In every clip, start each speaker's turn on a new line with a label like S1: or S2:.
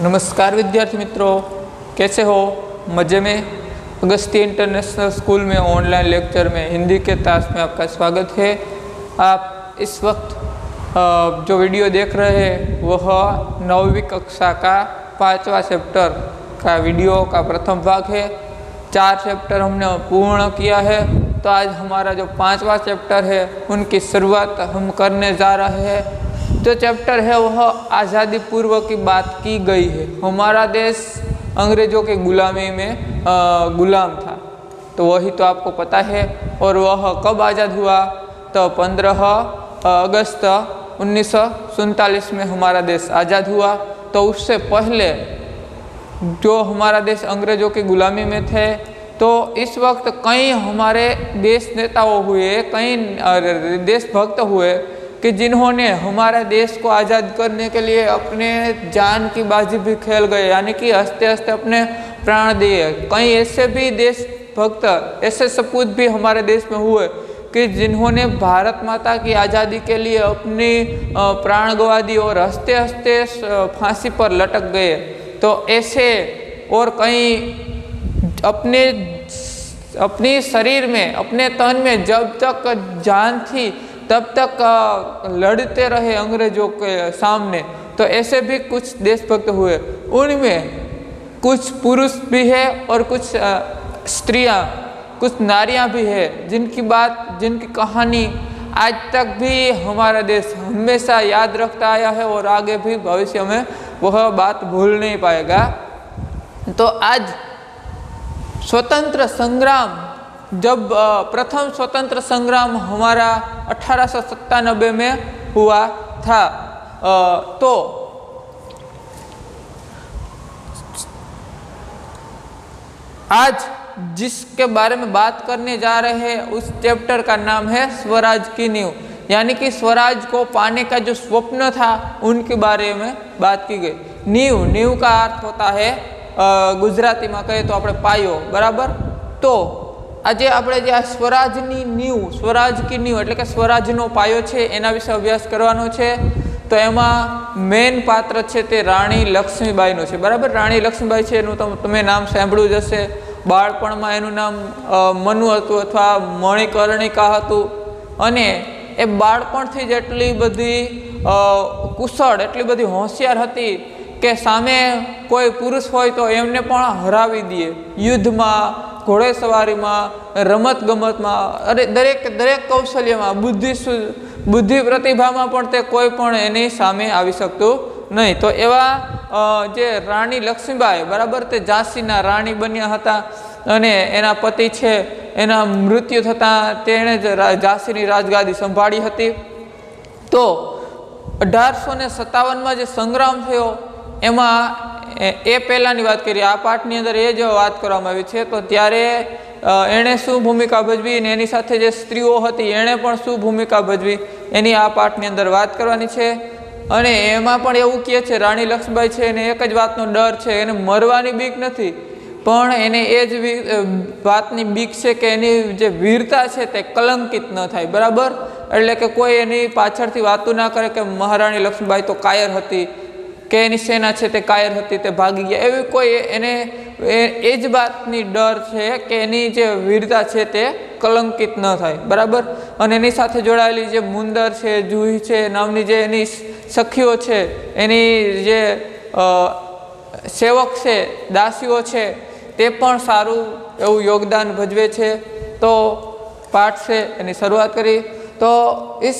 S1: नमस्कार विद्यार्थी मित्रों, कैसे हो? मज़े में? अगस्ती इंटरनेशनल स्कूल में ऑनलाइन लेक्चर में हिंदी के क्लास में आपका स्वागत है। आप इस वक्त जो वीडियो देख रहे हैं वह 9वीं कक्षा का 5वां चैप्टर का वीडियो का प्रथम भाग है। 4 चैप्टर हमने पूर्ण किया है, तो आज हमारा जो 5वां चैप्टर है उनकी शुरुआत हम करने जा रहे हैं। जो चैप्टर है वह आज़ादी पूर्व की बात की गई है। हमारा देश अंग्रेज़ों की गुलामी में गुलाम था, तो वही तो आपको पता है। और वह कब आज़ाद हुआ? तो 15 अगस्त 1947 में हमारा देश आज़ाद हुआ। तो उससे पहले जो हमारा देश अंग्रेज़ों की गुलामी में थे, तो इस वक्त कई हमारे देश नेताओं हुए, कई देशभक्त हुए कि जिन्होंने हमारे देश को आज़ाद करने के लिए अपने जान की बाजी भी खेल गए, यानी कि हंसते हंसते अपने प्राण दिए। कई ऐसे भी देशभक्त, ऐसे सपूत भी हमारे देश में हुए कि जिन्होंने भारत माता की आज़ादी के लिए अपनी प्राण गंवा दी और हंसते हंसते फांसी पर लटक गए। तो ऐसे और कई अपने शरीर में, अपने तन में जब तक जान थी तब तक लड़ते रहे अंग्रेजों के सामने। तो ऐसे भी कुछ देशभक्त हुए। उनमें कुछ पुरुष भी है और कुछ स्त्रियां, कुछ नारियां भी है, जिनकी कहानी आज तक भी हमारा देश हमेशा याद रखता आया है और आगे भी भविष्य में वह बात भूल नहीं पाएगा। तो आज स्वतंत्र संग्राम, जब प्रथम स्वतंत्र संग्राम हमारा 1897 में हुआ था, तो आज जिसके बारे में बात करने जा रहे हैं उस चैप्टर का नाम है स्वराज की नींव, यानी कि स्वराज को पाने का जो स्वप्न था उनके बारे में बात की गई। नींव का अर्थ होता है गुजराती में कहे तो આપણે પાયો, બરાબર। तो આજે આપણે જે આ સ્વરાજની નીંવ, સ્વરાજ કી નીંવ એટલે કે સ્વરાજનો પાયો છે એના વિશે અભ્યાસ કરવાનો છે। તો એમાં મેન પાત્ર છે તે રાણી લક્ષ્મીબાઈનું છે, બરાબર। રાણી લક્ષ્મીબાઈ છે એનું તમે નામ સાંભળ્યું જ હશે। બાળપણમાં એનું નામ મનુ હતું અથવા મણિકર્ણિકા હતું, અને એ બાળપણથી જ એટલી બધી કુશળ, એટલી બધી હોશિયાર હતી કે સામે કોઈ પુરુષ હોય તો એમને પણ હરાવી દે। યુદ્ધમાં, ઘોડેસવારીમાં, રમતગમતમાં, અરે દરેક કૌશલ્યમાં, બુદ્ધિ પ્રતિભામાં પણ તે કોઈ પણ એની સામે આવી શકતું નહીં। તો એવા જે રાણી લક્ષ્મીબાઈ, બરાબર, તે ઝાંસીના રાણી બન્યા હતા અને એના પતિ છે એના મૃત્યુ થતાં તેણે જ ઝાંસીની રાજગાદી સંભાળી હતી। તો 1857માં જે સંગ્રામ થયો એમાં એ પહેલાંની વાત કરીએ, આ પાઠની અંદર એ જ વાત કરવામાં આવી છે। તો ત્યારે એણે શું ભૂમિકા ભજવી અને એની સાથે જે સ્ત્રીઓ હતી એણે પણ શું ભૂમિકા ભજવી એની આ પાઠની અંદર વાત કરવાની છે। અને એમાં પણ એવું કહે છે, રાણી લક્ષ્મીબાઈ છે એને એક જ વાતનો ડર છે, એને મરવાની બીક નથી, પણ એને એ જ વાતની બીક છે કે એની જે વીરતા છે તે કલંકિત ન થાય, બરાબર। એટલે કે કોઈ એની પાછળથી વાતું ના કરે કે મહારાણી લક્ષ્મીબાઈ તો કાયર હતી, કે એની સેના છે તે કાયર હતી, તે ભાગી ગયા, એવી કોઈ એને એ જ વાતની ડર છે કે એની જે વીરતા છે તે કલંકિત ન થાય, બરાબર। અને એની સાથે જોડાયેલી જે મુંદર છે, જુહી છે નામની જે એની સખીઓ છે, એની જે સેવક છે, દાસીઓ છે, તે પણ સારું એવું યોગદાન ભજવે છે। તો પાઠ છે એની શરૂઆત કરી। તો इस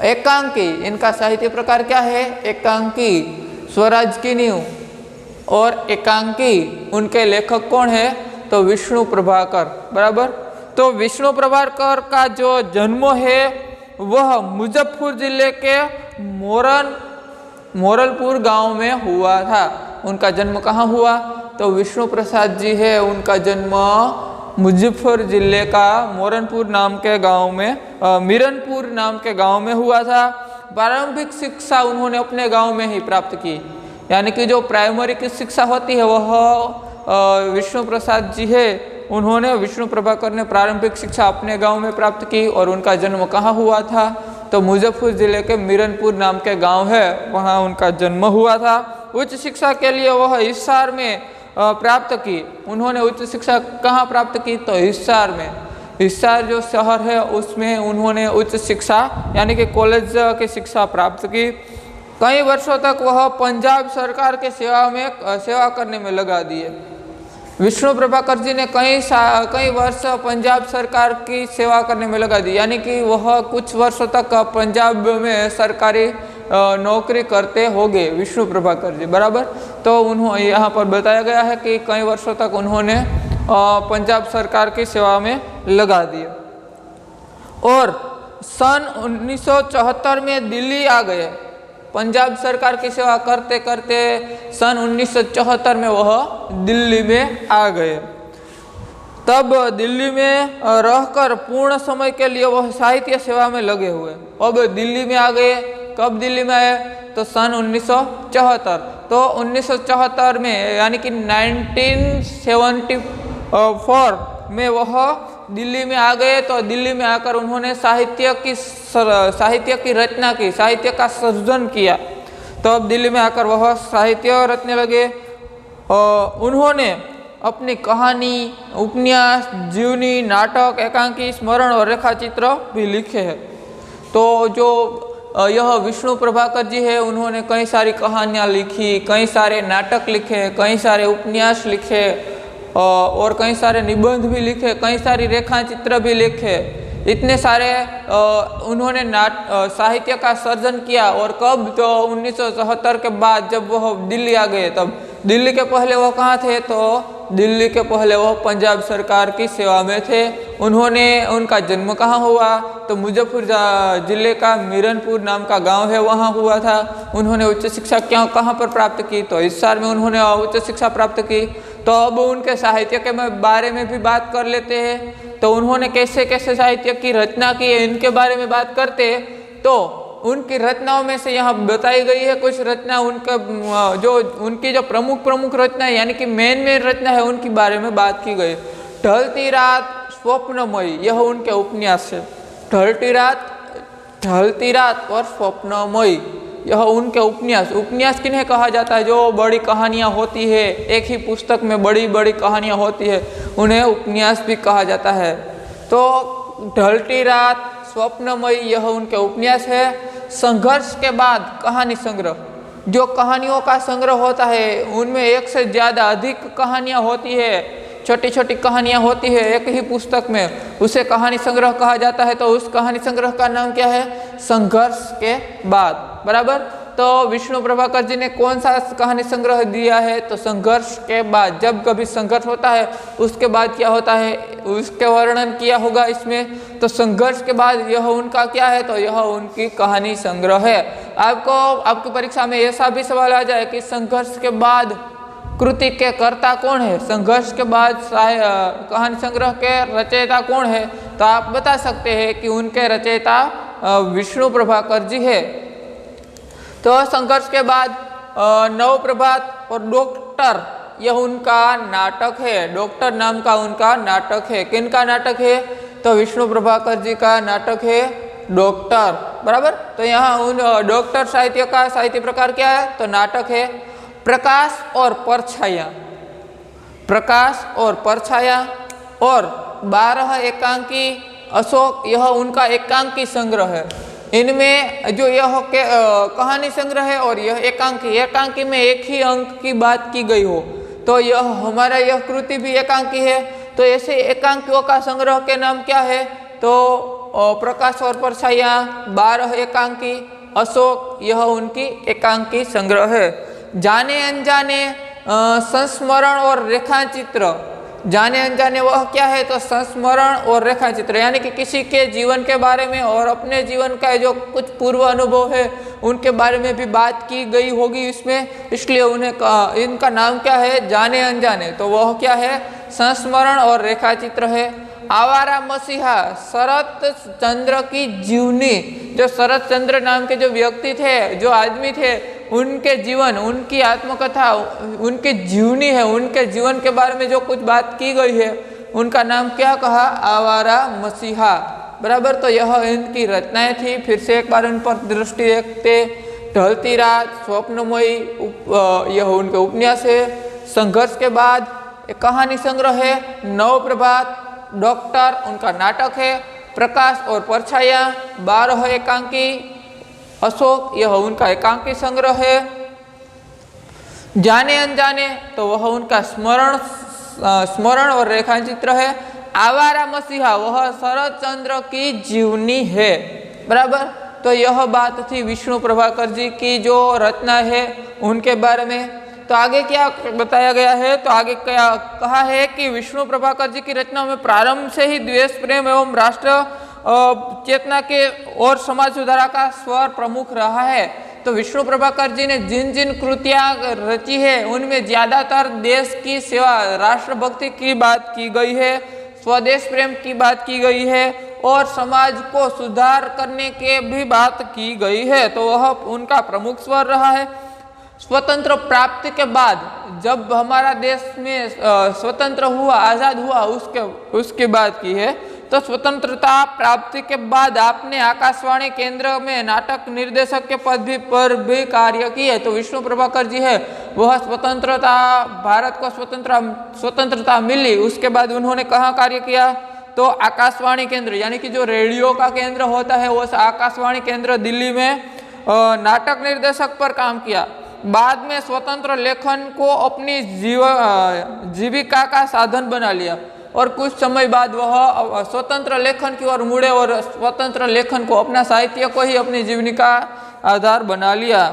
S1: एकांकी, इनका साहित्य प्रकार क्या है? एकांकी, स्वराज की नींव। और एकांकी उनके लेखक कौन है? तो विष्णु प्रभाकर, बराबर। तो विष्णु प्रभाकर का जो जन्म है वह मुजफ्फरपुर जिले के मोरलपुर गांव में हुआ था। उनका जन्म कहाँ हुआ? तो विष्णु प्रसाद जी है, उनका जन्म मुजफ्फरपुर जिले का मोरनपुर नाम के गांव में, मीरनपुर नाम के गांव में हुआ था। प्रारंभिक शिक्षा उन्होंने अपने गांव में ही प्राप्त की, यानी कि जो प्राइमरी की शिक्षा होती है वह विष्णु प्रसाद जी है, उन्होंने, विष्णु प्रभाकर ने प्रारंभिक शिक्षा अपने गांव में प्राप्त की। और उनका जन्म कहाँ हुआ था? तो मुजफ्फरपुर जिले के मीरनपुर नाम के गांव है, वहाँ उनका जन्म हुआ था। उच्च शिक्षा के लिए वह हिसार में प्राप्त की। उन्होंने उच्च शिक्षा कहाँ प्राप्त की? तो हिसार में। हिसार जो शहर है उसमें उन्होंने उच्च शिक्षा यानी कि कॉलेज की शिक्षा प्राप्त की। कई वर्षों तक वह पंजाब सरकार के सेवा करने में लगा दिए। विष्णु प्रभाकर जी ने कई वर्ष पंजाब सरकार की सेवा करने में लगा दी, यानी कि वह कुछ वर्षों तक पंजाब में सरकारी नौकरी करते होंगे विष्णु प्रभाकर जी, बराबर। तो उन्होंने यहाँ पर बताया गया है कि कई वर्षों तक उन्होंने पंजाब सरकार की सेवा में लगा दिया और सन 1974 में दिल्ली आ गए। पंजाब सरकार की सेवा करते करते सन 1974 में वह दिल्ली में आ गए। तब दिल्ली में रहकर पूर्ण समय के लिए वह साहित्य सेवा में लगे हुए। अब दिल्ली में आ गए। कब दिल्ली में आए? तो सन 1974। तो 1974 में यानी कि 1974 में वह दिल्ली में आ गए। तो दिल्ली में आकर उन्होंने साहित्य की रचना की, साहित्य का सृजन किया। तो अब दिल्ली में आकर वह साहित्य रचने लगे। उन्होंने अपनी कहानी, उपन्यास, जीवनी, नाटक, एकांकी, स्मरण और रेखाचित्र भी लिखे हैं। तो जो यह विष्णु प्रभाकर जी है, उन्होंने कई सारी कहानियाँ लिखी, कई सारे नाटक लिखे, कई सारे उपन्यास लिखे और कई सारे निबंध भी लिखे, कई सारी रेखाचित्र भी लिखे। इतने सारे उन्होंने साहित्य का सर्जन किया। और कब? तो 1974 के बाद जब वह दिल्ली आ गए। तब दिल्ली के पहले वह कहाँ थे? तो दिल्ली के पहले वह पंजाब सरकार की सेवा में थे। उनका जन्म कहाँ हुआ? तो मुजफ्फर जिले का मीरनपुर नाम का गांव है, वहाँ हुआ था। उन्होंने उच्च शिक्षा कहाँ पर प्राप्त की? तो हिसार में उन्होंने उच्च शिक्षा प्राप्त की। तो अब उनके साहित्य के बारे में भी बात कर लेते हैं। तो उन्होंने कैसे कैसे साहित्य की रचना की है, इनके बारे में बात करते हैं। तो उनकी रचनाओं में से यहाँ बताई गई है कुछ रचना। उनकी जो प्रमुख रचना है, यानी कि मेन रचना है, उनके बारे में बात की गई। ढलती रात, स्वप्नमयी, यह उनके उपन्यास है। ढलती रात और स्वप्नमयी, यह उनके उपन्यास किन्हें कहा जाता है? जो बड़ी कहानियाँ होती है, एक ही पुस्तक में बड़ी बड़ी कहानियाँ होती है, उन्हें उपन्यास भी कहा जाता है। तो ढलती रात, स्वप्नमयी, यह उनके उपन्यास है। संघर्ष के बाद कहानी संग्रह, जो कहानियों का संग्रह होता है, उनमें एक से ज़्यादा अधिक कहानियाँ होती है, छोटी छोटी कहानियाँ होती है एक ही पुस्तक में, उसे कहानी संग्रह कहा जाता है। तो उस कहानी संग्रह का नाम क्या है? संघर्ष के बाद, बराबर। तो विष्णु प्रभाकर जी ने कौन सा कहानी संग्रह दिया है? तो संघर्ष के बाद। जब कभी संघर्ष होता है उसके बाद क्या होता है, उसके वर्णन किया होगा इसमें। तो संघर्ष के बाद यह उनका क्या है? तो यह उनकी कहानी संग्रह है। आपकी परीक्षा में ऐसा भी सवाल आ जाए कि संघर्ष के बाद कृति के कर्ता कौन है, संघर्ष के बाद कहानी संग्रह के रचयिता कौन है? तो आप बता सकते हैं कि उनके रचयिता विष्णु प्रभाकर जी है। तो संघर्ष के बाद नवप्रभात और डॉक्टर, यह उनका नाटक है। डॉक्टर नाम का उनका नाटक है। किनका नाटक है? तो विष्णु प्रभाकर जी का नाटक है डॉक्टर, बराबर। तो यहाँ उन डॉक्टर साहित्य का साहित्य प्रकार क्या है? तो नाटक है। प्रकाश और परछाया, प्रकाश और परछाया और 12 एकांकी अशोक, यह उनका एकांकी संग्रह है। इनमें जो यह कहानी संग्रह है और यह एकांकी में एक ही अंक की बात की गई हो, तो यह हमारा यह कृति भी एकांकी है। तो ऐसे एकांकियों का संग्रह के नाम क्या है? तो प्रकाश और परछाया, 12 एकांकी, अशोक, यह उनकी एकांकी संग्रह है। जाने अनजाने, संस्मरण और रेखाचित्र, जाने अनजाने वह क्या है? तो संस्मरण और रेखाचित्र, यानी कि किसी के जीवन के बारे में और अपने जीवन का जो कुछ पूर्व अनुभव है उनके बारे में भी बात की गई होगी इसमें, इसलिए इनका नाम क्या है? जाने अनजाने। तो वह क्या है? संस्मरण और रेखाचित्र है। आवारा मसीहा, शरत चंद्र की जीवनी, जो शरत चंद्र नाम के जो व्यक्ति थे, जो आदमी थे, उनके जीवन, उनकी आत्मकथा, उनकी जीवनी है, उनके जीवन के बारे में जो कुछ बात की गई है, उनका नाम क्या कहा? आवारा मसीहा, बराबर। तो यह इनकी रचनाएं थी। फिर से एक बार इन पर दृष्टि देखते। ढलती रात, स्वप्नमयी यह उनके उपन्यास है। संघर्ष के बाद एक कहानी संग्रह है। नव प्रभात, डॉक्टर उनका नाटक है। प्रकाश और परछाया, 12 एकांकी, अशोक यह उनका एकांकी संग्रह है। जाने अनजाने तो वह उनका स्मरण और रेखाचित्र है। आवारा मसीहा वह शरद चंद्र की जीवनी है। बराबर, तो यह बात थी विष्णु प्रभाकर जी की जो रचना है उनके बारे में। तो आगे क्या बताया गया है, तो आगे क्या कहा है कि विष्णु प्रभाकर जी की रचना में प्रारंभ से ही द्वेष प्रेम एवं राष्ट्र चेतना के और समाज सुधारा का स्वर प्रमुख रहा है। तो विष्णु प्रभाकर जी ने जिन जिन कृतियां रची है उनमें ज्यादातर देश की सेवा, राष्ट्रभक्ति की बात की गई है, स्वदेश प्रेम की बात की गई है और समाज को सुधार करने के भी बात की गई है। तो वह उनका प्रमुख स्वर रहा है। स्वतंत्र प्राप्ति के बाद जब हमारा देश में स्वतंत्र हुआ, आज़ाद हुआ, उसकी बात की है। तो स्वतंत्रता प्राप्ति के बाद आपने आकाशवाणी केंद्र में नाटक निर्देशक के पद पर भी कार्य किए। तो विष्णु प्रभाकर जी है वह स्वतंत्रता, भारत को स्वतंत्रता मिली उसके बाद उन्होंने कहाँ कार्य किया, तो आकाशवाणी केंद्र यानी कि जो रेडियो का केंद्र होता है वो आकाशवाणी केंद्र दिल्ली में नाटक निर्देशक पर काम किया। बाद में स्वतंत्र लेखन को अपनी जीविका का साधन बना लिया और कुछ समय बाद वह स्वतंत्र लेखन की ओर मुड़े और स्वतंत्र लेखन को, अपना साहित्य को ही अपनी जीविका आधार बना लिया,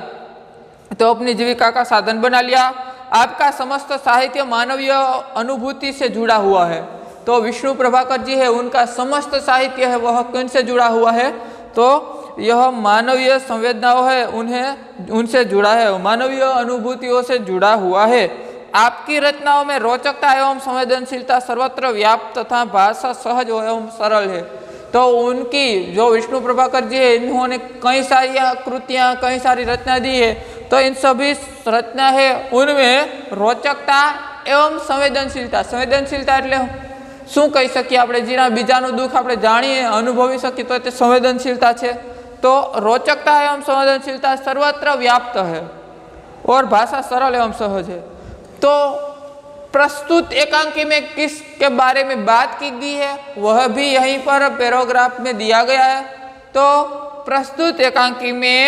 S1: तो अपनी जीविका का साधन बना लिया। आपका समस्त साहित्य मानवीय अनुभूति से जुड़ा हुआ है। तो विष्णु प्रभाकर जी है उनका समस्त साहित्य है वह किन से जुड़ा हुआ है, तो यह मानवीय संवेदनाओं है उनसे जुड़ा है, मानवीय अनुभूतियों से जुड़ा हुआ है। आपकी रचनाओं में रोचकता एवं संवेदनशीलता सर्वत्र व्याप्त तथा भाषा सहज एवं सरल है। तो उनकी जो विष्णु प्रभाकर जी है इन्होंने कई सारी कृतियां, कई सारी रचना दी है। तो इन सभी रचना है उनमें रोचकता एवं संवेदनशीलता એટલે શું કહી શકીએ આપણે, જેના બીજાનું દુઃખ આપણે જાણીએ, અનુભવી શકીએ તો તે સંવેદનशीलता છે। तो रोचकता एवं संवेदनशीलता सर्वत्र व्याप्त है और भाषा सरल एवं सहज है। तो प्रस्तुत एकांकी में किसके बारे में बात की गई है वह भी यहीं पर पैराग्राफ में दिया गया है। तो प्रस्तुत एकांकी में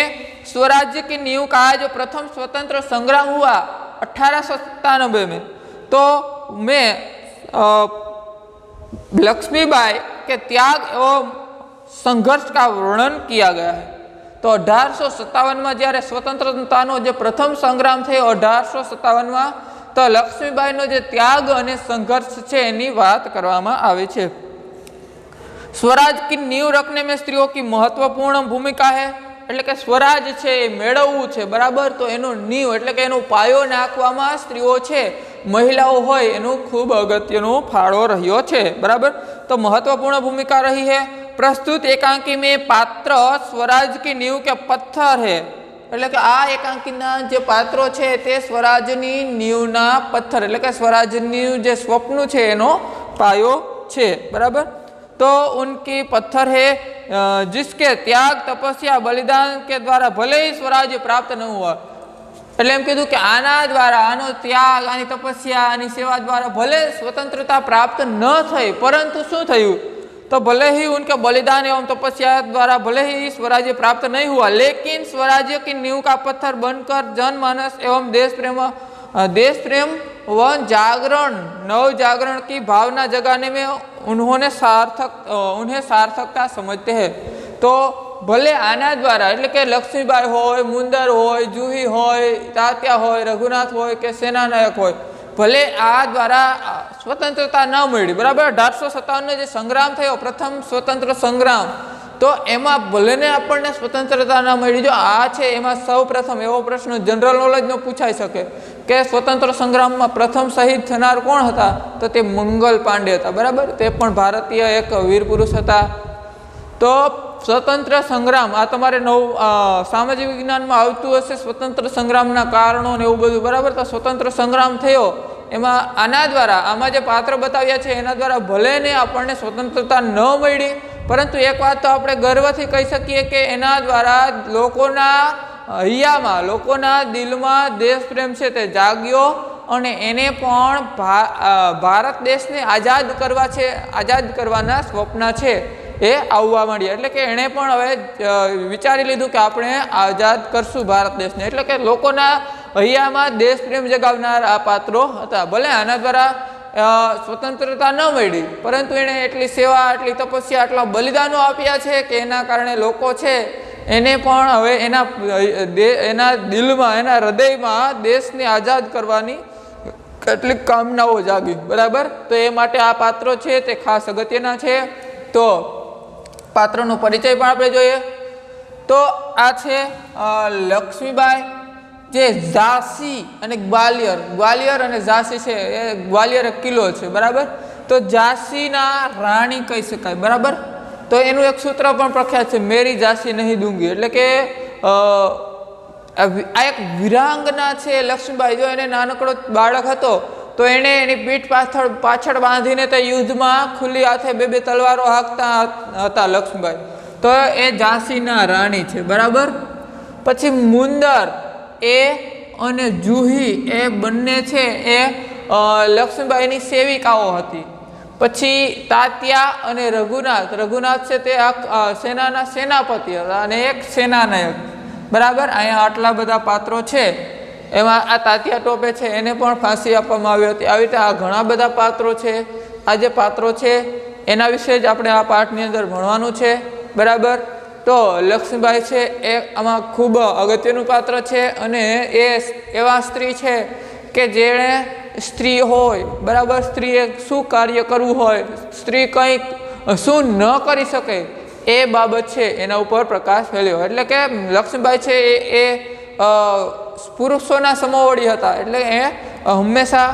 S1: स्वराज्य की नींव का जो प्रथम स्वतंत्र संग्राम हुआ 1897 में, तो में लक्ष्मीबाई के त्याग एवं संघर्ष का वर्णन किया गया है। तो 1857 में जયારે स्वतंत्रताનો જે પ્રથમ સંગ્રામ થયો 1857 માં, તો લક્ષ્મીબાઈનો જે ત્યાગ અને સંઘર્ષ છે એની વાત કરવામાં આવે છે। स्वराज की नींव रखने में स्त्रियों की महत्वपूर्ण भूमिका है। એટલે કે સ્વરાજ છે એ મેળવવું છે, બરાબર, તો એનો નીંવ એટલે કે એનો પાયો નાખવામાં સ્ત્રીઓ છે, મહિલાઓ હોય એનો ખૂબ અગત્યનો ફાળો રહ્યો છે, બરાબર। તો महत्वपूर्ण भूमिका रही है। प्रस्तुत एकांकी में पात्र स्वराज की नींव के पत्थर है। એટલે કે આ એકાંકીના જે પાત્રો છે તે સ્વરાજની નીંવના પથ્થર એટલે કે સ્વરાજની જે સ્વપ્ન છે એનો પાયો છે, બરાબર। तो उनकी पत्थर है जिसके त्याग, तपस्या, बलिदान के द्वारा भले ही स्वराज्य प्राप्त न हुआ। એટલે એમ કીધું કે આના દ્વારા, આનો ત્યાગ, આની તપસ્યા, આની સેવા द्वारा भले स्वतंत्रता प्राप्त न થઈ, परंतु શું થયું, तो भले ही उनके बलिदान एवं तपस्या द्वारा भले ही स्वराज्य प्राप्त नहीं हुआ, लेकिन स्वराज्य की नींव का पत्थर बनकर जनमानस एवं देश प्रेम व जागरण, नव जागरण की भावना जगाने में उन्हें सार्थकता समझते हैं। तो भले आना द्वारा એટલે કે લક્ષ્મીબાઈ હોય, મુંદર હોય, જુહી હોય, તાત્યા હોય, રઘુનાથ હોય કે સેનાનાયક હોય, ભલે આ દ્વારા સ્વતંત્રતા ન મળી, બરાબર। 1857 જે સંગ્રામ થયો, પ્રથમ સ્વતંત્ર સંગ્રામ, તો એમાં ભલેને આપણને સ્વતંત્રતા ન મળી, જો આ છે એમાં સૌ પ્રથમ એવો પ્રશ્ન જનરલ નોલેજનો પૂછાઈ શકે કે સ્વતંત્ર સંગ્રામમાં પ્રથમ શહીદ થનાર કોણ હતા, તો તે મંગલ પાંડે હતા, બરાબર। તે પણ ભારતીય એક વીર પુરુષ હતા। તો સ્વતંત્ર સંગ્રામ આ તમારે સામાજિક વિજ્ઞાનમાં આવતું હશે, સ્વતંત્ર સંગ્રામના કારણો ને એવું બધું, બરાબર। તો સ્વતંત્ર સંગ્રામ થયો એમાં આના દ્વારા, આમાં જે પાત્ર બતાવ્યા છે એના દ્વારા ભલે ને આપણને સ્વતંત્રતા ન મળી, પરંતુ એક વાત તો આપણે ગર્વથી કહી શકીએ કે એના દ્વારા લોકોના હૈયામાં લોકોના દિલમાં દેશ પ્રેમ છે તે જાગ્યો અને એને પણ ભારત દેશને આઝાદ કરવાના સ્વપ્ન છે એ આવવા માંડ્યા. એટલે કે એણે પણ હવે વિચારી લીધું કે આપણે આઝાદ કરશું ભારત દેશને. એટલે કે લોકોના હૈયામાં દેશ પ્રેમ જગાવનાર આ પાત્રો હતા. ભલે આના દ્વારા સ્વતંત્રતા ન મળી, પરંતુ એણે એટલી સેવા, આટલી તપસ્યા, આટલા બલિદાનો આપ્યા છે કે એના કારણે લોકો છે એને પણ હવે એના દિલમાં, એના હૃદયમાં દેશને આઝાદ કરવાની કેટલીક કામનાઓ જાગી. બરાબર. તો એ માટે આ પાત્રો છે તે ખાસ અગત્યના છે. તો પાત્રનો પરિચય પણ આપણે જોઈએ તો આ છે લક્ષ્મીબાઈ, જે ઝાંસી અને ગ્વાલિયર અને ઝાંસી છે એ ગ્વાલિયર એક કિલ્લો છે. બરાબર. તો ઝાંસીના રાણી કહી શકાય. બરાબર. તો એનું એક સૂત્ર પણ પ્રખ્યાત છે, મેરી ઝાંસી નહીં દૂંગી. એટલે કે આ એક વિરાંગના છે લક્ષ્મીબાઈ. જો એને નાનકડો બાળક હતો તો એણે એની પીઠ પાછળ બાંધીને તે યુદ્ધમાં ખુલ્લી હાથે બે તલવારો હાંકતા હતા લક્ષ્મીબાઈ. તો એ ઝાંસીના રાણી છે. બરાબર. પછી મુંદર એ અને જુહી એ બંને છે એ લક્ષ્મીબાઈની સેવિકાઓ હતી. પછી તાત્યા અને રઘુનાથ છે તે સેનાના સેનાપતિ હતા અને એક સેનાનાયક. બરાબર. અહીંયા આટલા બધા પાત્રો છે. એમાં આ તાત્યા ટોપે છે એને પણ ફાંસી આપવામાં આવી હતી. આવી રીતે આ ઘણા બધા પાત્રો છે. આ જે પાત્રો છે એના વિશે જ આપણે આ પાઠની અંદર ભણવાનું છે. બરાબર. તો લક્ષ્મીબાઈ છે એ આમાં ખૂબ અગત્યનું પાત્ર છે અને એ એવા સ્ત્રી છે કે જેણે સ્ત્રી હોય, બરાબર, સ્ત્રીએ શું કાર્ય કરવું હોય, સ્ત્રી કંઈક શું ન કરી શકે એ બાબત છે એના ઉપર પ્રકાશ ફેલ્યો. એટલે કે લક્ષ્મીબાઈ છે એ પુરુષોના સમોવડી હતા. એટલે એ હંમેશા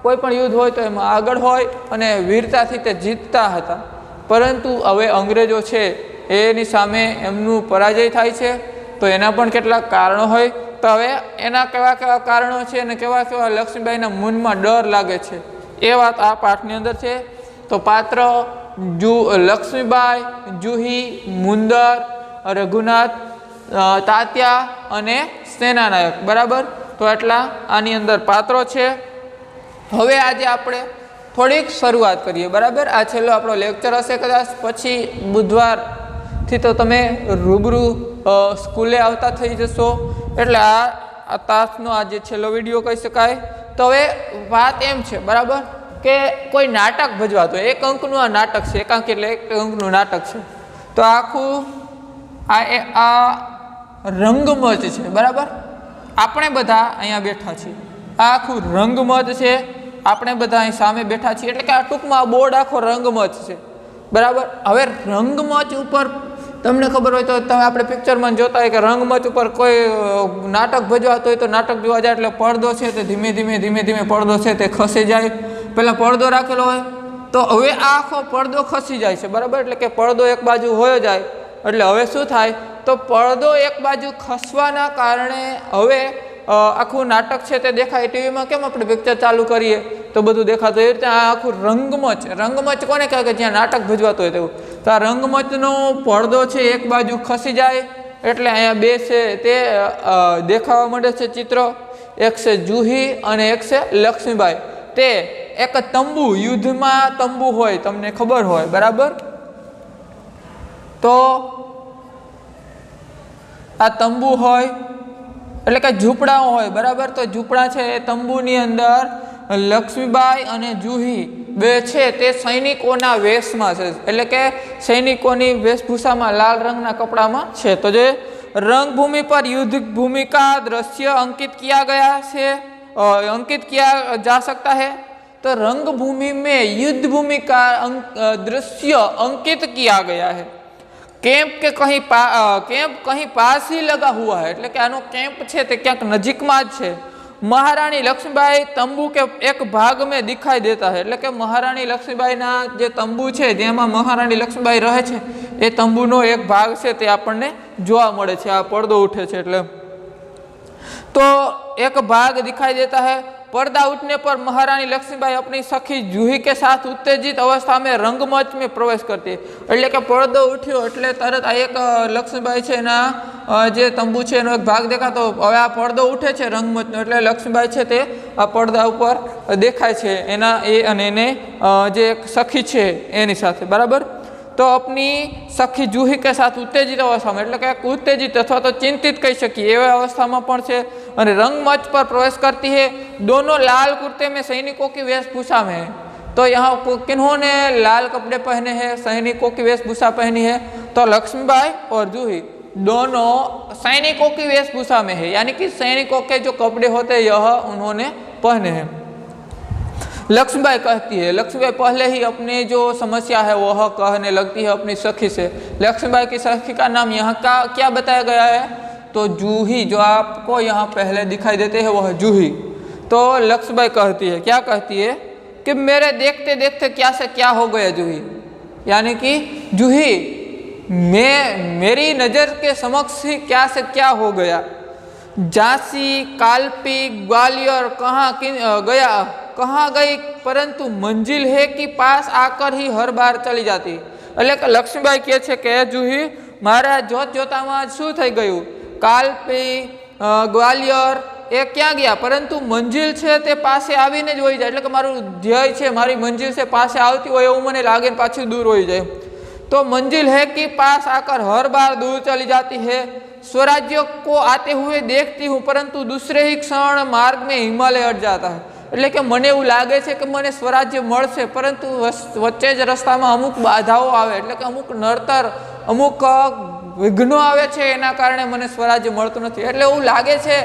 S1: કોઈ પણ યુદ્ધ હોય તો એમાં આગળ હોય અને વીરતાથી તે જીતતા હતા. પરંતુ હવે અંગ્રેજો છે એની સામે એમનું પરાજય થાય છે. તો એના પણ કેટલાક કારણો હોય. તો હવે એના કેવા કારણો છે અને કેવા લક્ષ્મીબાઈના મનમાં ડર લાગે છે એ વાત આ પાઠની અંદર છે. તો પાત્ર લક્ષ્મીબાઈ, જુહી, મુંદર, રઘુનાથ, તાત્યા અને સેનાનાયક. બરાબર. તો એટલા આની અંદર પાત્રો છે. હવે આજે આપણે થોડીક શરૂઆત કરીએ. બરાબર. આ છેલ્લો આપણો લેક્ચર હશે કદાચ. પછી બુધવારથી તો તમે રૂબરૂ સ્કૂલે આવતા થઈ જશો. એટલે આ તાસનો આ જે છેલ્લો વિડીયો કહી શકાય. તો હવે વાત એમ છે, બરાબર, કે કોઈ નાટક ભજવાતો, 1 અંકનું આ નાટક છે. 1 અંક એટલે 1 અંકનું નાટક છે. તો આખું આ રંગમંચ છે. બરાબર. આપણે બધા અહીંયા બેઠા છીએ. આ આખું રંગમંચ છે. આપણે બધા અહીં સામે બેઠા છીએ. એટલે કે આ ટૂંકમાં બોર્ડ આખો રંગમંચ છે. બરાબર. હવે રંગમંચ ઉપર તમને ખબર હોય તો તમે આપણે પિક્ચરમાં જોતા હોય કે રંગમંચ ઉપર કોઈ નાટક ભજવાતો હોય તો નાટક જોવા જાય એટલે પડદો છે તે ધીમે ધીમે પડદો છે તે ખસી જાય. પહેલાં પડદો રાખેલો હોય તો હવે આ આખો પડદો ખસી જાય છે. બરાબર. એટલે કે પડદો એક બાજુ હોયો જાય એટલે હવે શું થાય તો પડદો એક બાજુ ખસવાના કારણે હવે આખું નાટક છે તે દેખાય. ટીવીમાં કેમ આપણે પિક્ચર ચાલુ કરીએ તો બધું દેખાતું, એ રીતે આ આખું રંગમંચ કોને કહેવાય કે જ્યાં નાટક ભજવાતું હોય તેવું. તો આ રંગમંચનો પડદો છે એક બાજુ ખસી જાય એટલે અહીંયા બે છે તે દેખાવા માંડે છે ચિત્રો. એક છે જુહી અને એક છે લક્ષ્મીબાઈ. તે એક તંબુ, યુદ્ધમાં તંબુ હોય, તમને ખબર હોય. બરાબર. તો આ તંબુ હોય એટલે કે ઝૂંપડાઓ હોય. બરાબર. તો ઝૂંપડા છે એ તંબુની અંદર લક્ષ્મીબાઈ અને જુહી બે છે તે સૈનિકોના વેશમાં છે. એટલે કે સૈનિકોની વેશભૂષામાં લાલ રંગના કપડામાં છે. તો જે रंगभूमि पर युद्ध भूमि का दृश्य अंकित किया गया है, अंकित किया जा सकता है। तो रंगभूमि में युद्ध भूमि का दृश्य अंकित किया गया है। कैंप के कैंप कहीं पास ही लगा हुआ है, એટલે કે આનો કેમ્પ છે તે ક્યાંક નજીકમાં જ છે। महारानी लक्ष्मीबाई तंबू के एक भाग में दिखाई देता है, એટલે કે महारानी लक्ष्मीबाईના જે તંબુ છે જેમાં महारानी लक्ष्मीबाई રહે છે એ તંબુનો એક ભાગ છે તે આપણને જોવા મળે છે। આ પડદો ઉઠે છે એટલે तो एक भाग दिखाई देता है। पर्दा उठने पर महारानी लक्ष्मीबाई अपनी सखी जूही के साथ उत्तेजित अवस्था में रंगमंच में प्रवेश करती એટલે કે પડદો ઉઠ્યો એટલે તરત આ એક લક્ષ્મીબાઈ છે એના જે તંબુ છે એનો એક ભાગ દેખાતો હવે આ પડદો ઉઠે છે રંગમંચનો એટલે લક્ષ્મીબાઈ છે તે આ પડદા ઉપર દેખાય છે એના એ અને એને જે એક સખી છે એની સાથે બરાબર। तो अपनी सखी जूही के साथ उत्तेजित अवस्था में એટલે કે उत्तेजित अथवा तो चिंतित कही શકીએ એવા अवस्था પણ છે અને रंगमंच पर प्रवेश करती है। दोनों लाल कुर्ते में सैनिकों की वेशभूषा में है। तो यहाँ किन्होंने लाल कपड़े पहने हैं, सैनिकों की वेशभूषा पहनी है? तो लक्ष्मीबाई और जूही दोनों सैनिकों की वेशभूषा में है, यानी कि सैनिकों के जो कपड़े होते हैं यह उन्होंने पहने हैं। लक्ष्मीबाई कहती है, लक्ष्मीबाई पहले ही अपनी जो समस्या है वह कहने लगती है अपनी सखी से। लक्ष्मीबाई की सखी का नाम यहाँ का क्या बताया गया है? तो जूही, जो आपको यहाँ पहले दिखाई देते हैं वह जूही। तो लक्ष्मीबाई कहती है, क्या कहती है कि मेरे देखते देखते क्या से क्या हो गया जूही, यानी कि जूही मेरी नज़र के समक्ष ही क्या से क्या हो गया। झांसी, कालपी, ग्वालियर कहाँ गई परंतु मंजिल है कि पास आकर ही हर बार चली जाती। એટલે કે લક્ષ્મીબાઈ કહે છે કે જૂહી મારા જોત જોતામાં શું થઈ ગયું, કાલપી, ગ્વાલિયર એ ક્યાં ગયા પરંતુ મંજિલ છે તે પાસે આવીને જ વહી જાય, એટલે કે મારું ધ્યેય છે, મારી મંજિલ છે પાસે આવતી હોય એવું મને લાગે ને પાછી દૂર વહી જાય। तो मंजिल है कि पास आकर हर बार दूर चली जाती है। स्वराज्य को आते हुए देखती हूँ परंतु दूसरे ही क्षण मार्ग में हिमालय अट जाता है। એટલે કે મને એવું લાગે છે કે મને સ્વરાજ્ય મળશે પરંતુ વચ્ચે જ રસ્તામાં અમુક બાધાઓ આવે, એટલે કે અમુક નડતર, અમુક વિઘ્નો આવે છે એના કારણે મને સ્વરાજ્ય મળતું નથી। એટલે એવું લાગે છે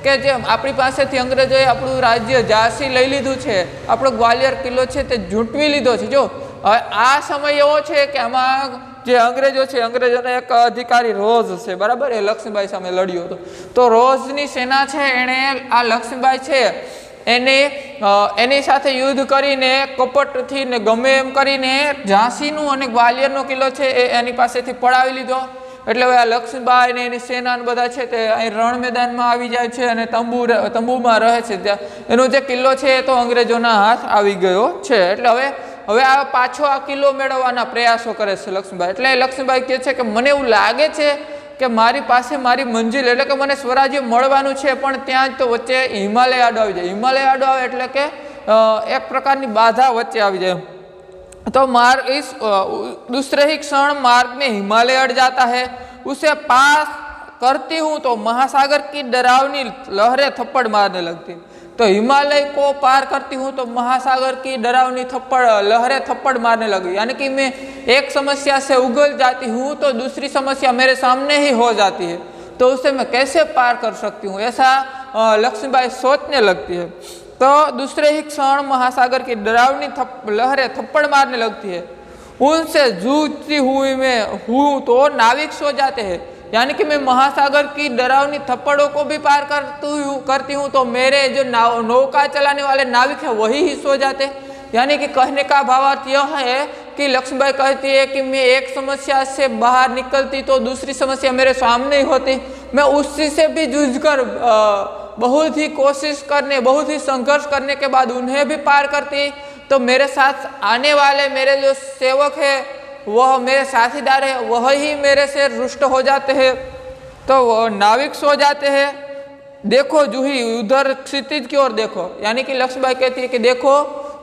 S1: કે જે આપણી પાસેથી અંગ્રેજોએ આપણું રાજ્ય ઝાંસી લઈ લીધું છે, આપણો ગ્વાલિયર કિલ્લો છે તે ઝૂંટવી લીધો છે। જો આ સમય એવો છે કે આમાં જે અંગ્રેજો છે, અંગ્રેજોનો એક અધિકારી રોઝ છે બરાબર, એ લક્ષ્મીબાઈ સામે લડ્યો હતો। તો રોઝની સેના છે એણે આ લક્ષ્મીબાઈ છે એની સાથે યુદ્ધ કરીને કપટથી ને ગમે એમ કરીને ઝાંસીનું અને ગ્વાલિયરનો કિલ્લો છે એ એની પાસેથી પડાવી લીધો। એટલે હવે આ લક્ષ્મીબાઈ ને એની સેના બધા છે તે અહીં રણ મેદાનમાં આવી જાય છે અને તંબુમાં રહે છે। ત્યાં એનો જે કિલ્લો છે એ તો અંગ્રેજોના હાથ આવી ગયો છે। એટલે હવે આ પાછો આ કિલ્લો મેળવવાના પ્રયાસો કરે છે લક્ષ્મીબાઈ। એટલે લક્ષ્મીબાઈ કહે છે કે મને એવું લાગે છે કે મારી પાસે મારી મંજિલ એટલે કે મને સ્વરાજ્ય મળવાનું છે પણ ત્યાં જ તો વચ્ચે હિમાલય આડો આવી જાય। હિમાલય આડો આવે એટલે કે એક પ્રકારની બાધા વચ્ચે આવી જાય। तो मार्ग इस दूसरे ही क्षण मार्ग में हिमालय अड़ जाता है। उसे पास करती हूँ तो महासागर की डरावनी लहरें थप्पड़ मारने लगती। तो हिमालय को पार करती हूँ तो महासागर की डरावनी लहरें थप्पड़ मारने लगी, यानी कि मैं एक समस्या से उगल जाती हूँ तो दूसरी समस्या मेरे सामने ही हो जाती है, तो उसे मैं कैसे पार कर सकती हूँ, ऐसा लक्ष्मीबाई सोचने लगती है। तो दूसरे ही क्षण महासागर की डरावनी लहरें थप्पड़ मारने लगती है। उनसे जूझती हुई मैं हूँ तो नाविक सो जाते हैं, यानी कि मैं महासागर की डरावनी थप्पड़ों को भी पार करती हूँ तो मेरे जो नौका चलाने वाले नाविक है वही ही सो जाते। यानी कि कहने का भावार्थ यह है कि लक्ष्मीबाई कहती है कि मैं एक समस्या से बाहर निकलती तो दूसरी समस्या मेरे सामने ही होती, मैं उसी से भी जूझकर बहुत ही कोशिश करने, बहुत ही संघर्ष करने के बाद उन्हें भी पार करती तो मेरे साथ आने वाले मेरे जो सेवक है वह मेरे साथीदार है वह ही मेरे से रुष्ट हो जाते हैं, तो वह नाविक सो जाते हैं। देखो जूही उधर क्षितिज की ओर देखो, यानी कि लक्ष्मीबाई कहती है कि देखो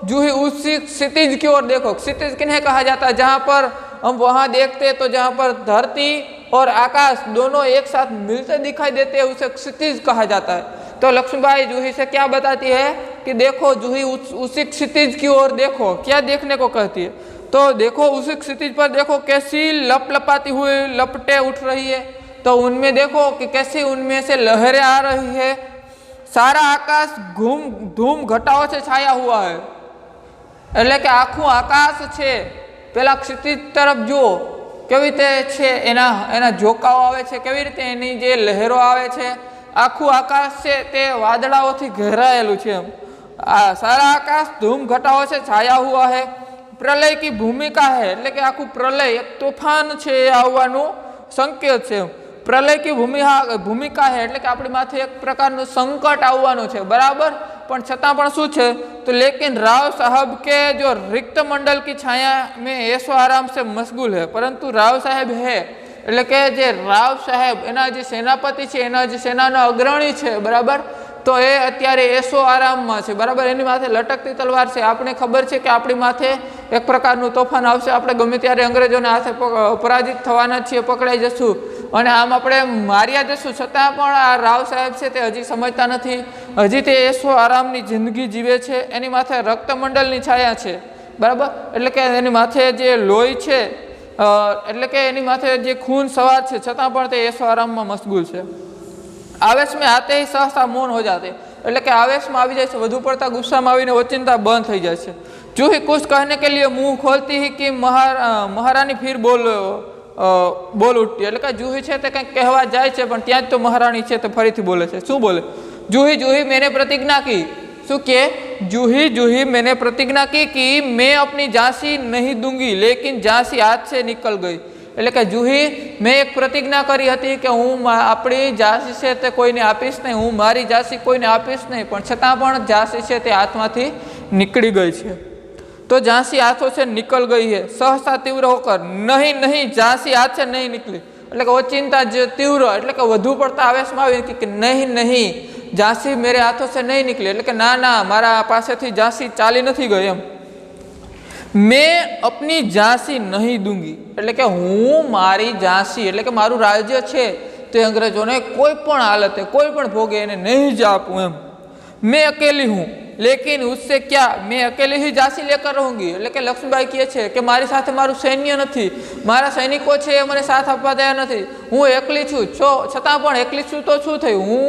S1: जूही उसी क्षितिज की ओर देखो। क्षितिज किन्हें कहा जाता है, जहाँ पर हम वहाँ देखते हैं तो जहाँ पर धरती और आकाश दोनों एक साथ मिलते दिखाई देते हैं उसे क्षितिज कहा जाता है। तो लक्ष्मीबाई जूही से क्या बताती है कि देखो जूही उसी क्षितिज की ओर देखो। क्या देखने को कहती है, तो देखो उसी क्षितिज पर देखो कैसी लपलपाती हुई लपटें उठ रही है, तो उनमें देखो कि कैसी उनमें से लहरें आ रही है। सारा आकाश धूम घटाओं से छाया हुआ है, એટલે કે આખું આકાશ છે પેલા ક્ષિતિજ તરફ જુઓ કેવી રીતે છે એના ઝોકાઓ આવે છે, કેવી રીતે એની જે લહેરો આવે છે, આખું આકાશ છે તે વાદળાઓથી ઘેરાયેલું છે। સારા આકાશ ધૂમ ઘટાઓ से छाया हुआ है। પ્રલય की ભૂમિકા है, એટલે કે આખું પ્રલય એક તોફાન છે આવવાનું સંકેત છે। प्रलय की भूमिका है एटले के आपणी माथे एक प्रकारनुं संकट आववानुं छे बराबर पण छतां पण शुं छे तो लेकिन राव साहब के जो रिक्त मंडल की छाया में ऐशो आराम से मशगूल है परंतु राव साहेब है एटले के जे राव साहेब एना जे सेनापति छे एना जे सेनाना अग्रणी छे बराबर तो ए अत्यारे ऐशो आराम में छे बराबर एनी माथे लटकती तलवार छे आपणे खबर छे के आपणी माथे एक प्रकारनुं तोफान आवशे आपणे गमे त्यारे अंग्रेजोना हाथे पराजित थवाना छीए पकड़ाई जशुं अने आम आपणे मार्या जशुं छतां पण आ राव साहेब छे ते हजी समजता नथी हजी ते ऐशो आरामनी जिंदगी जीवे छे एनी माथे रक्तमंडलनी छाया छे बराबर एटले के एनी माथे जे लोही छे एटले के एनी माथे जे खून सवार छे छतां पण ते ऐशो आराममां मशगूल छे। आवेश में आते ही सहसा मौन हो जाते एटले के आवेश में आवी जाय छे वधु पड़ता गुस्सा में आवीने ओचिंता बंद थई जाय छे। जूही कुछ कहने के लिए मुंह खोलती ही कि महारानी फिर बोल उठती एटले के जूही छे ते कंईक कहेवा जाय छे पण त्यां ज तो महारानी छे ते फरीथी बोले छे शुं बोले जूही जूही मैंने प्रतिज्ञा की शुं के जूही जूही मैंने प्रतिज्ञा की कि मैं अपनी झांसी नहीं दूंगी लेकिन झांसी हाथ से निकल गई एटले के जूही मैं एक प्रतिज्ञा करी हती के हूँ आपणी झांसी छे ते कोईने आपीश नहीं हूँ मारी झांसी कोईने आपीश नहीं पण छतां पण झांसी छे ते हाथमांथी निकળી गई छे तो झांसी हाथों से निकल गई है। सहसा तीव्र होकर नहीं नहीं झांसी हाथ से नहीं निकली एटले के ओचिंता तीव्र एटले के वधु पड़ता आवेशमां आवी के नहीं नहीं झांसी मेरे हाथों से नहीं निकली एटले के ना ना मारा पासेथी झांसी चाली नथी गई एम मैं अपनी झांसी नहीं दूंगी एटले के हूँ मारी झांसी एटले के मारू राज्य छे ते अंग्रेजोने कोई पण हालते कोई पण भोगे एने नहीं ज आपू एम मैं अकेली हूँ लेकिन उससे क्या मैं अकेले ही झांसी लेकर रहूंगी एटले के लक्ष्मीबाई कहे छे के मारी साथे मारू सैन्य नथी मारा सैनिको छे ए मने साथ आपवा तैयार नथी हूँ एकली छूं छतां पण एकली छूं तो शुं थयुं हूँ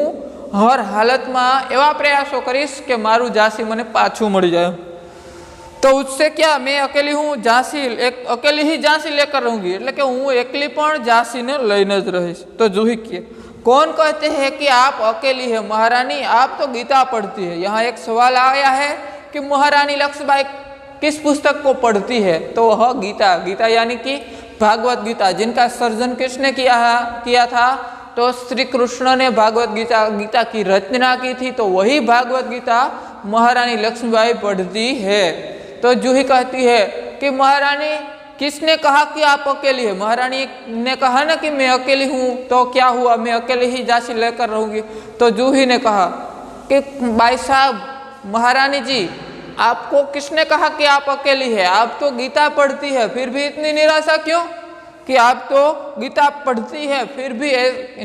S1: हर हालतमां एवा प्रयासो करीश के मारू झांसी मने पाछुं मळी जाय तो उससे क्या मैं अकेली हूँ झांसी एक अकेली ही झांसी लेकर रहूंगी एटले के हूँ एकली पण झांसी ने लईने ज रहीश। तो जूही कहे कौन कहते हैं कि आप अकेली है महारानी आप तो गीता पढ़ती है। यहाँ एक सवाल आया है कि महारानी लक्ष्मीबाई किस पुस्तक को पढ़ती है तो वह गीता गीता यानी कि भागवत गीता जिनका सर्जन किसने किया था तो श्री कृष्ण ने भागवत गीता की रचना की थी तो वही भागवत गीता महारानी लक्ष्मीबाई पढ़ती है। तो जूही कहती है कि महारानी किसने कहा कि आप अकेली है महारानी ने कहा ना कि मैं अकेली हूँ तो क्या हुआ मैं अकेले ही झांसी लेकर रहूंगी। तो जूही ने कहा कि भाई साहब महारानी जी आपको किसने कहा कि आप अकेली है आप तो गीता पढ़ती है फिर भी इतनी निराशा क्यों कि आप तो गीता पढ़ती है फिर भी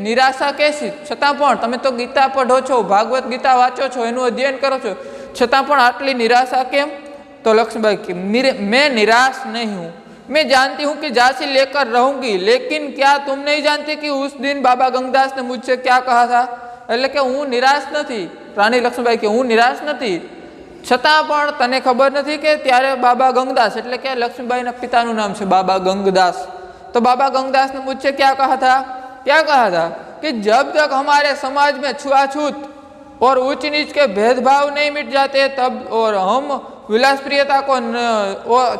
S1: निराशा कैसी छतां पण तमे तो गीता पढ़ो छो भागवत गीता वाँचो छो एनुं अध्ययन करो छो छतां पण आटली निराशा केम। तो लक्ष्मीबाई की मैं निराश नहीं हूँ मैं जानती हूँ कि झांसी लेकर रहूंगी लेकिन क्या तुम नहीं जानती कि उस दिन बाबा गंगदास ने मुझसे क्या कहा था एटले के हूँ निराश नहीं रानी लक्ष्मीबाई के हूँ निराश नहीं छतां पण तने खबर नहीं कि त्यारे बाबा गंगदास एटले के लक्ष्मीबाईना पितानुं नाम है बाबा गंगदास तो बाबा गंगदास ने मुझसे क्या कहा था कि जब तक हमारे समाज में छुआछूत और ऊंच नीच के भेदभाव नहीं मिट जाते तब और हम विलासप्रियता को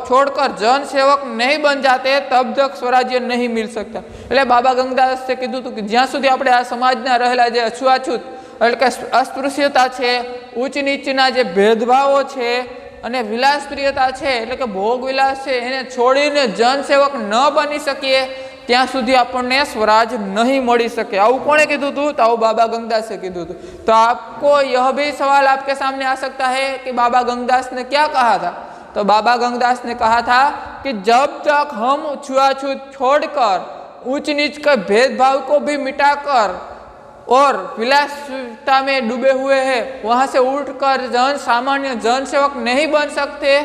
S1: छोड़कर जन सेवक नहीं बन जाते तब तक स्वराज्य नहीं मिल सकता। એટલે બાબા ગંગદાસ से कीधुं હતું કે જ્યાં સુધી આપણે આ સમાજના રહેલા જે અછૂઆછૂત એટલે કે अस्पृश्यता છે ઊંચ નીચના જે ભેદભાવો છે અને વિલાસપ્રિયતા છે એટલે કે ભોગ વિલાસ છે એને છોડીને જન સેવક ન બની શકીએ ત્યાં સુધી આપણને स्वराज नहीं मળી શકે। આવું કોણે કીધું હતું તો આવું બાબા ગંગદાસે કીધું હતું। તો आपको यह भी सवाल आपके सामने आ सकता है कि बाबा गंगदास ने क्या कहा था। तो बाबा गंगदास ने कहा था कि जब तक हम छुआछूत छोड़कर ऊंच नीच के भेदभाव को भी मिटाकर और विलासिता में डूबे हुए हैं वहां से उठकर सामान्य जन सेवक नहीं बन सकते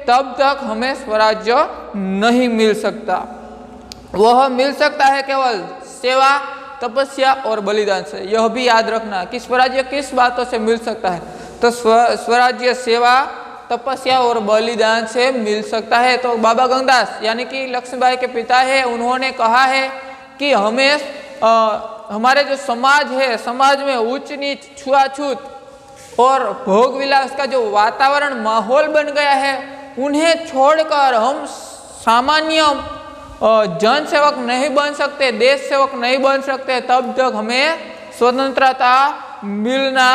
S1: तब तक हमें स्वराज्य नहीं मिल सकता। वह मिल सकता है केवल सेवा तपस्या और बलिदान से। यह भी याद रखना कि स्वराज्य किस बातों से मिल सकता है तो स्वराज्य सेवा तपस्या और बलिदान से मिल सकता है। तो बाबा गंगदास यानी कि लक्ष्मीबाई के पिता है उन्होंने कहा है कि हमें हमारे जो समाज है समाज में ऊंच नीच छुआछूत और भोग विलास का जो वातावरण माहौल बन गया है उन्हें छोड़कर हम सामान्य जन सेवक नहीं बन सकते, देश सेवक नहीं बन सकते, तब तक हमें स्वतंत्रता मिलना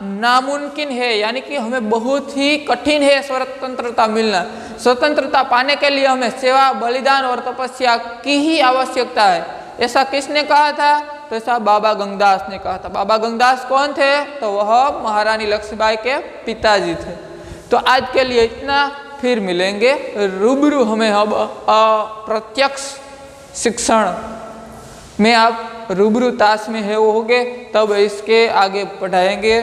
S1: नामुमकिन है, यानी कि हमें बहुत ही कठिन है स्वतंत्रता मिलना। स्वतंत्रता पाने के लिए हमें सेवा, बलिदान और तपस्या की ही आवश्यकता है। ऐसा किसने कहा था? तो ऐसा बाबा गंगदास ने कहा था। बाबा गंगदास कौन थे? तो वह महारानी लक्ष्मीबाई के पिताजी थे। तो आज के लिए इतना, फिर मिलेंगे रूबरू। हमें अब प्रत्यक्ष शिक्षण में आप रूबरू ताश में है वो होगे, तब इसके आगे बढ़ाएंगे।